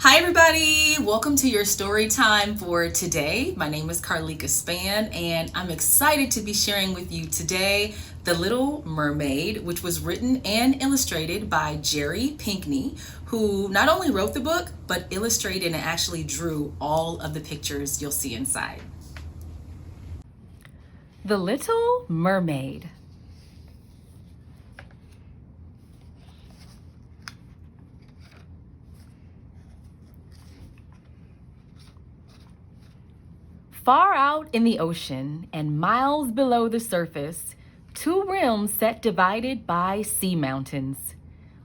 Hi everybody, welcome to your story time for today. My name is Carleka Spann and I'm excited to be sharing with you today The Little Mermaid, which was written and illustrated by Jerry Pinkney, who not only wrote the book, but illustrated and actually drew all of the pictures you'll see inside. The Little Mermaid. Far out in the ocean and miles below the surface, two realms sat divided by sea mountains.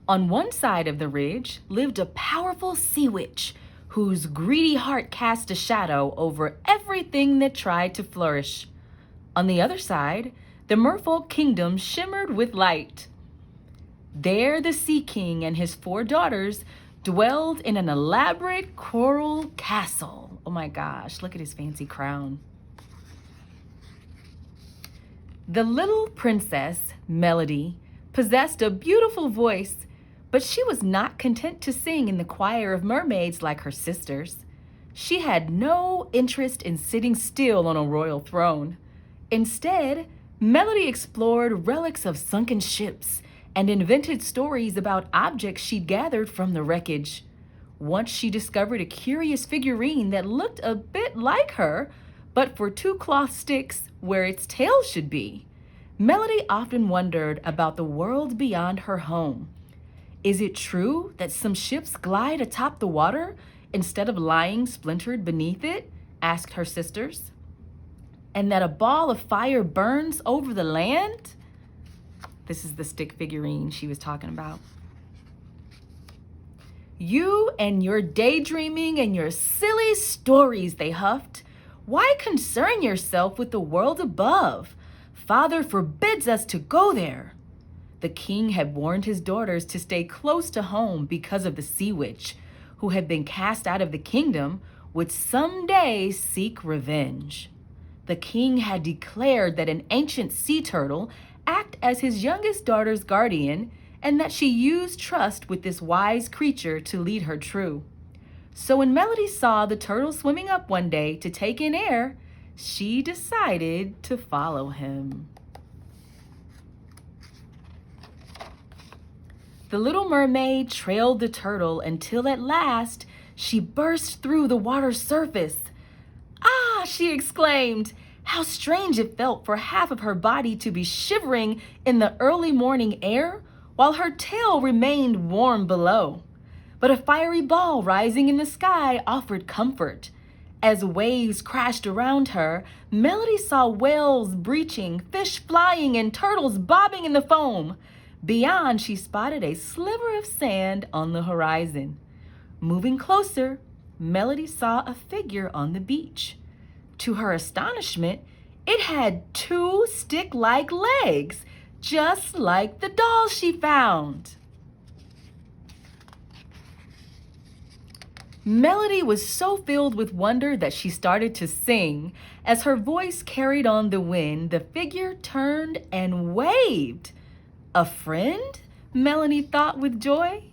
On one side of the ridge lived a powerful sea witch whose greedy heart cast a shadow over everything that tried to flourish. On the other side, the merfolk kingdom shimmered with light. There the Sea King and his 4 daughters dwelled in an elaborate coral castle. Oh my gosh, look at his fancy crown. The little princess, Melody, possessed a beautiful voice, but she was not content to sing in the choir of mermaids like her sisters. She had no interest in sitting still on a royal throne. Instead, Melody explored relics of sunken ships and invented stories about objects she'd gathered from the wreckage. Once she discovered a curious figurine that looked a bit like her, but for 2 cloth sticks where its tail should be. Melody often wondered about the world beyond her home. Is it true that some ships glide atop the water instead of lying splintered beneath it? Asked her sisters. And that a ball of fire burns over the land? This is the stick figurine she was talking about. You and your daydreaming and your silly stories, they huffed. Why concern yourself with the world above? Father forbids us to go there. The king had warned his daughters to stay close to home because of the sea witch, who had been cast out of the kingdom, would someday seek revenge. The king had declared that an ancient sea turtle act as his youngest daughter's guardian, and that she used trust with this wise creature to lead her true. So when Melody saw the turtle swimming up one day to take in air, she decided to follow him. The little mermaid trailed the turtle until at last she burst through the water's surface. "Ah!" she exclaimed. How strange it felt for half of her body to be shivering in the early morning air while her tail remained warm below. But a fiery ball rising in the sky offered comfort. As waves crashed around her, Melody saw whales breaching, fish flying, and turtles bobbing in the foam. Beyond, she spotted a sliver of sand on the horizon. Moving closer, Melody saw a figure on the beach. To her astonishment, it had 2 stick-like legs, just like the doll she found. Melody was so filled with wonder that she started to sing. As her voice carried on the wind, the figure turned and waved. A friend? Melody thought with joy.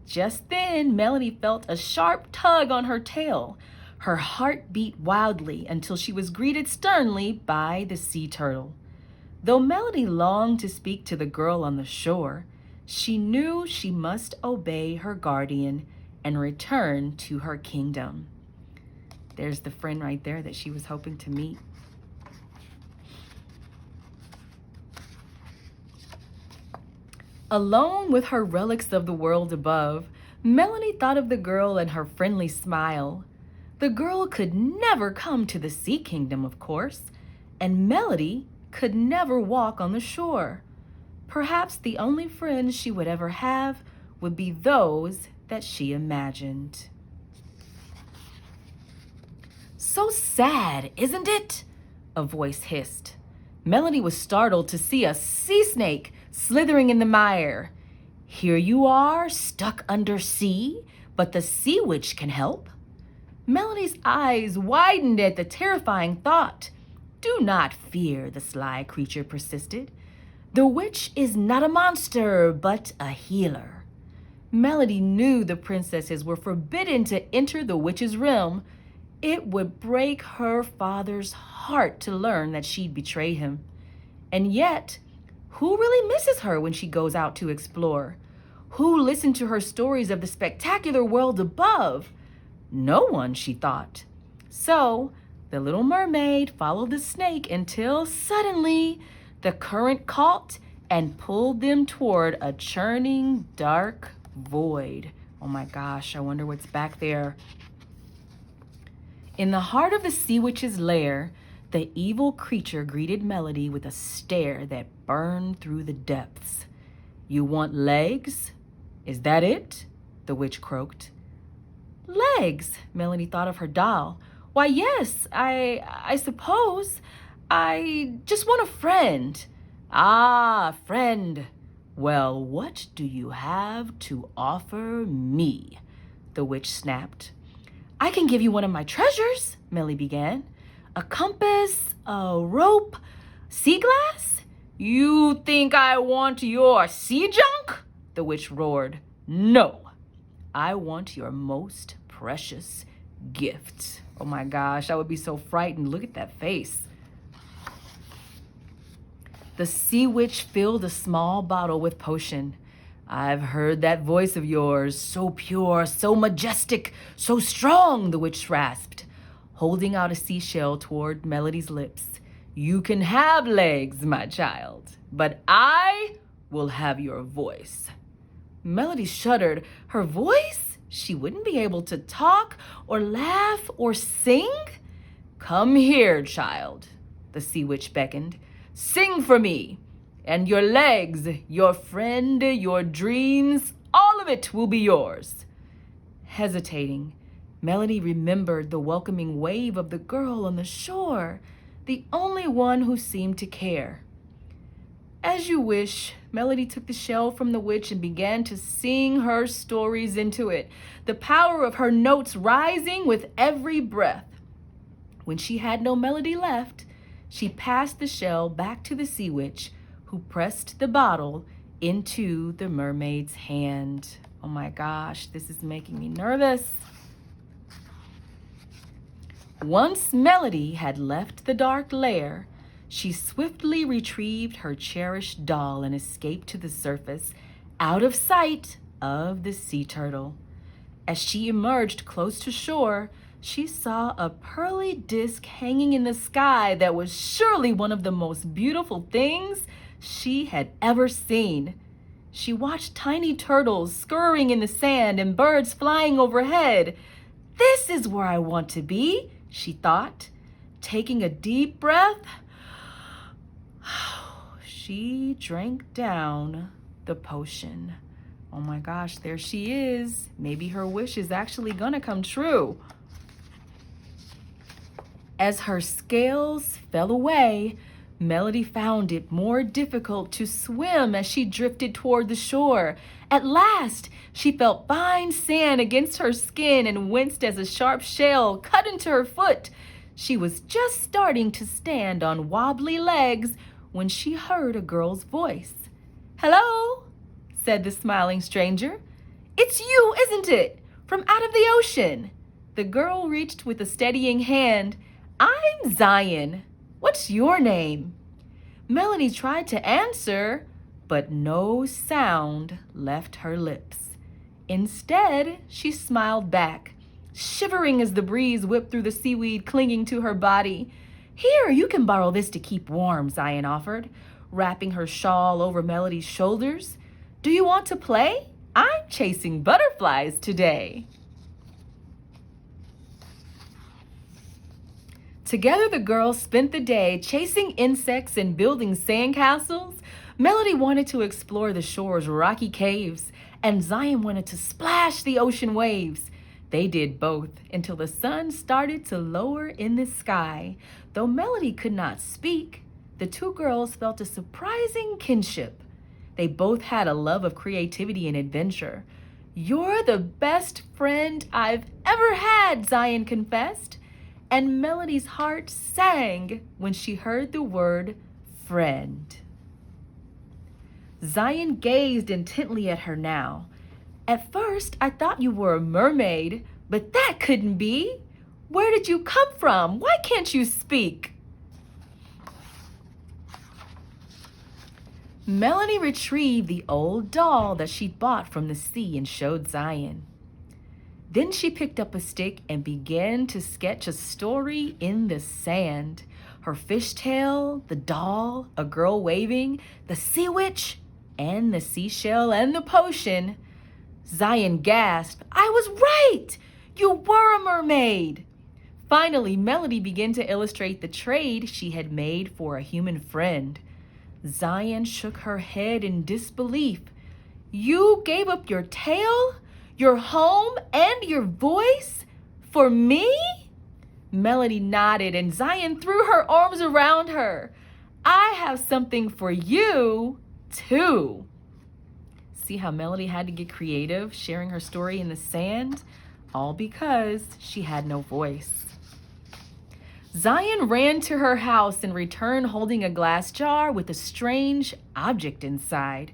Just then, Melody felt a sharp tug on her tail. Her heart beat wildly until she was greeted sternly by the sea turtle. Though Melody longed to speak to the girl on the shore, she knew she must obey her guardian and return to her kingdom. There's the friend right there that she was hoping to meet. Alone with her relics of the world above, Melody thought of the girl and her friendly smile. The girl could never come to the Sea Kingdom, of course, and Melody could never walk on the shore. Perhaps the only friends she would ever have would be those that she imagined. So sad, isn't it? A voice hissed. Melody was startled to see a sea snake slithering in the mire. Here you are, stuck under sea, but the sea witch can help. Melody's eyes widened at the terrifying thought. Do not fear, the sly creature persisted. The witch is not a monster, but a healer. Melody knew the princesses were forbidden to enter the witch's realm. It would break her father's heart to learn that she'd betray him. And yet, who really misses her when she goes out to explore? Who listened to her stories of the spectacular world above? No one, she thought. So, the Little Mermaid followed the snake until suddenly the current caught and pulled them toward a churning, dark void. Oh my gosh, I wonder what's back there. In the heart of the sea witch's lair, the evil creature greeted Melody with a stare that burned through the depths. "You want legs? Is that it?" the witch croaked. "Legs?" Melody thought of her doll. "Why, yes, I suppose. I just want a friend." "Ah, friend. Well, what do you have to offer me?" the witch snapped. "I can give you one of my treasures," Melody began. "A compass, a rope, sea glass?" "You think I want your sea junk?" the witch roared. "No, I want your most precious gift." Oh my gosh, I would be so frightened. Look at that face. The sea witch filled a small bottle with potion. "I've heard that voice of yours, so pure, so majestic, so strong," the witch rasped, holding out a seashell toward Melody's lips. "You can have legs, my child, but I will have your voice." Melody shuddered. Her voice? She wouldn't be able to talk or laugh or sing? "Come here, child," the sea witch beckoned. "Sing for me, and your legs, your friend, your dreams, all of it will be yours." Hesitating, Melody remembered the welcoming wave of the girl on the shore, the only one who seemed to care. "As you wish," Melody took the shell from the witch and began to sing her stories into it, the power of her notes rising with every breath. When she had no melody left, she passed the shell back to the sea witch, who pressed the bottle into the mermaid's hand. Oh my gosh, this is making me nervous. Once Melody had left the dark lair, she swiftly retrieved her cherished doll and escaped to the surface, out of sight of the sea turtle. As she emerged close to shore, she saw a pearly disc hanging in the sky that was surely one of the most beautiful things she had ever seen. She watched tiny turtles scurrying in the sand and birds flying overhead. "This is where I want to be," she thought. Taking a deep breath, she drank down the potion. Oh my gosh, there she is. Maybe her wish is actually gonna come true. As her scales fell away, Melody found it more difficult to swim as she drifted toward the shore. At last, she felt fine sand against her skin and winced as a sharp shell cut into her foot. She was just starting to stand on wobbly legs when she heard a girl's voice. "Hello," said the smiling stranger. "It's you, isn't it? From out of the ocean." The girl reached with a steadying hand. "I'm Zion. What's your name?" Melody tried to answer, but no sound left her lips. Instead, she smiled back, shivering as the breeze whipped through the seaweed clinging to her body. "Here, you can borrow this to keep warm," Zion offered, wrapping her shawl over Melody's shoulders. "Do you want to play? I'm chasing butterflies today." Together, the girls spent the day chasing insects and building sandcastles. Melody wanted to explore the shore's rocky caves, and Zion wanted to splash the ocean waves. They did both until the sun started to lower in the sky. Though Melody could not speak, the two girls felt a surprising kinship. They both had a love of creativity and adventure. "You're the best friend I've ever had," Zion confessed. And Melody's heart sang when she heard the word friend. Zion gazed intently at her now. At first, I thought you were a mermaid, but that couldn't be. Where did you come from? Why can't you speak?" Melody retrieved the old doll that she'd bought from the sea and showed Zion. Then she picked up a stick and began to sketch a story in the sand. Her fishtail, the doll, a girl waving, the sea witch, and the seashell and the potion. Zion gasped, "I was right! You were a mermaid!" Finally, Melody began to illustrate the trade she had made for a human friend. Zion shook her head in disbelief. "You gave up your tail, your home, and your voice for me?" Melody nodded and Zion threw her arms around her. "I have something for you, too." See how Melody had to get creative, sharing her story in the sand? All because she had no voice. Zion ran to her house and returned holding a glass jar with a strange object inside.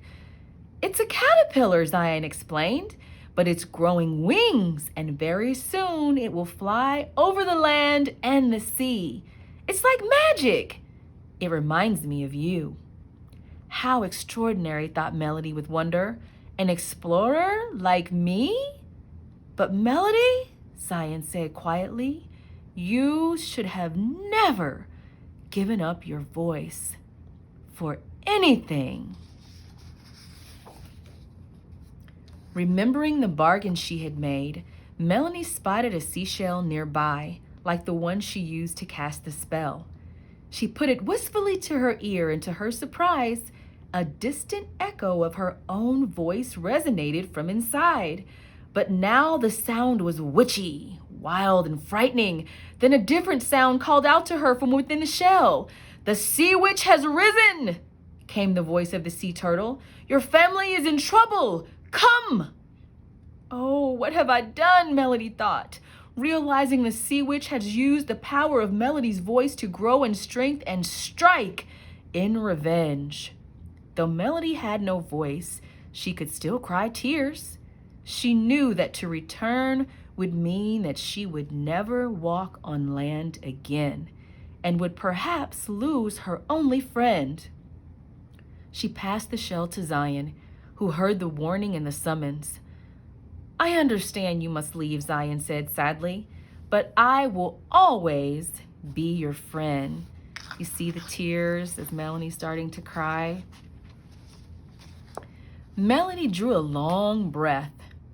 "It's a caterpillar," Zion explained, "but it's growing wings, and very soon it will fly over the land and the sea. It's like magic. It reminds me of you." How extraordinary, thought Melody with wonder. An explorer like me? "But Melody," Zion said quietly, "you should have never given up your voice for anything." Remembering the bargain she had made, Melanie spotted a seashell nearby, like the one she used to cast the spell. She put it wistfully to her ear, and to her surprise, a distant echo of her own voice resonated from inside. But now the sound was witchy, wild and frightening. Then a different sound called out to her from within the shell. "The sea witch has risen," came the voice of the sea turtle. "Your family is in trouble. Come!" "Oh, what have I done?" Melody thought, realizing the sea witch had used the power of Melody's voice to grow in strength and strike in revenge. Though Melody had no voice, she could still cry tears. She knew that to return would mean that she would never walk on land again and would perhaps lose her only friend. She passed the shell to Zion, who heard the warning and the summons. "I understand you must leave," Zion said sadly, "but I will always be your friend." You see the tears as Melanie's starting to cry. Melanie drew a long breath,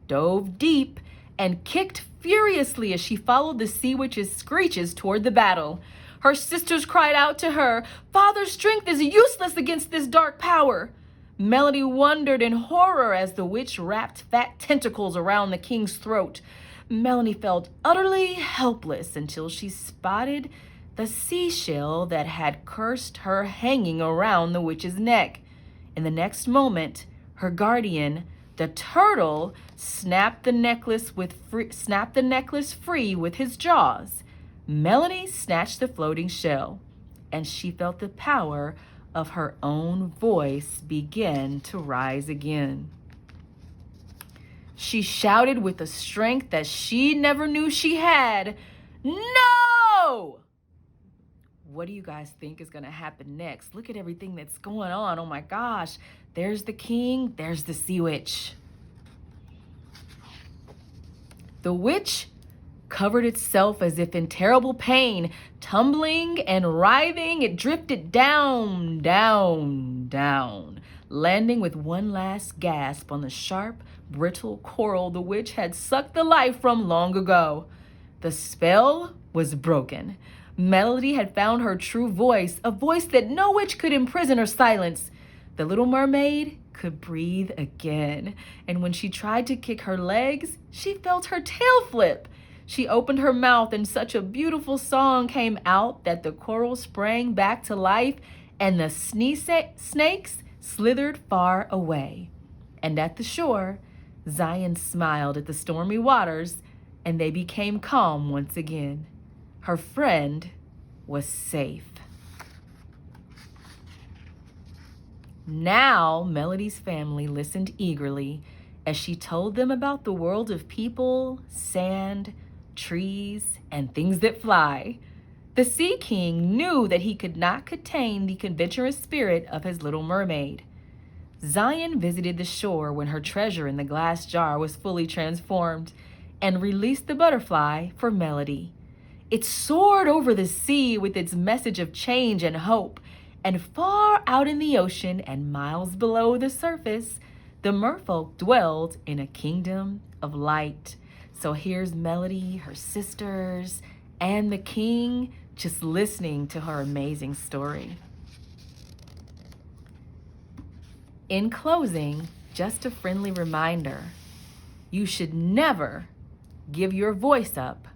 dove deep, and kicked furiously as she followed the sea witch's screeches toward the battle. Her sisters cried out to her, "Father's strength is useless against this dark power." Melody wondered in horror as the witch wrapped fat tentacles around the king's throat. Melanie felt utterly helpless until she spotted the seashell that had cursed her hanging around the witch's neck. In the next moment, her guardian, the turtle, snapped the necklace free with his jaws. Melody snatched the floating shell, and she felt the power of her own voice begin to rise again. She shouted with a strength that she never knew she had, "No!" What do you guys think is going to happen next? Look at everything that's going on. Oh my gosh. There's the king. There's the sea witch. The witch covered itself as if in terrible pain. Tumbling and writhing, it drifted down, down, down, landing with one last gasp on the sharp, brittle coral the witch had sucked the life from long ago. The spell was broken. Melody had found her true voice, a voice that no witch could imprison or silence. The Little Mermaid could breathe again, and when she tried to kick her legs, she felt her tail flip. She opened her mouth, and such a beautiful song came out that the coral sprang back to life, and the snakes slithered far away. And at the shore, Zion smiled at the stormy waters, and they became calm once again. Her friend was safe. Now, Melody's family listened eagerly, as she told them about the world of people, sand, trees, and things that fly. The Sea King knew that he could not contain the adventurous spirit of his little mermaid. Zion visited the shore when her treasure in the glass jar was fully transformed and released the butterfly for Melody. It soared over the sea with its message of change and hope, and far out in the ocean and miles below the surface, the merfolk dwelled in a kingdom of light. So here's Melody, her sisters, and the king just listening to her amazing story. In closing, just a friendly reminder, you should never give your voice up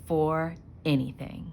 for anything.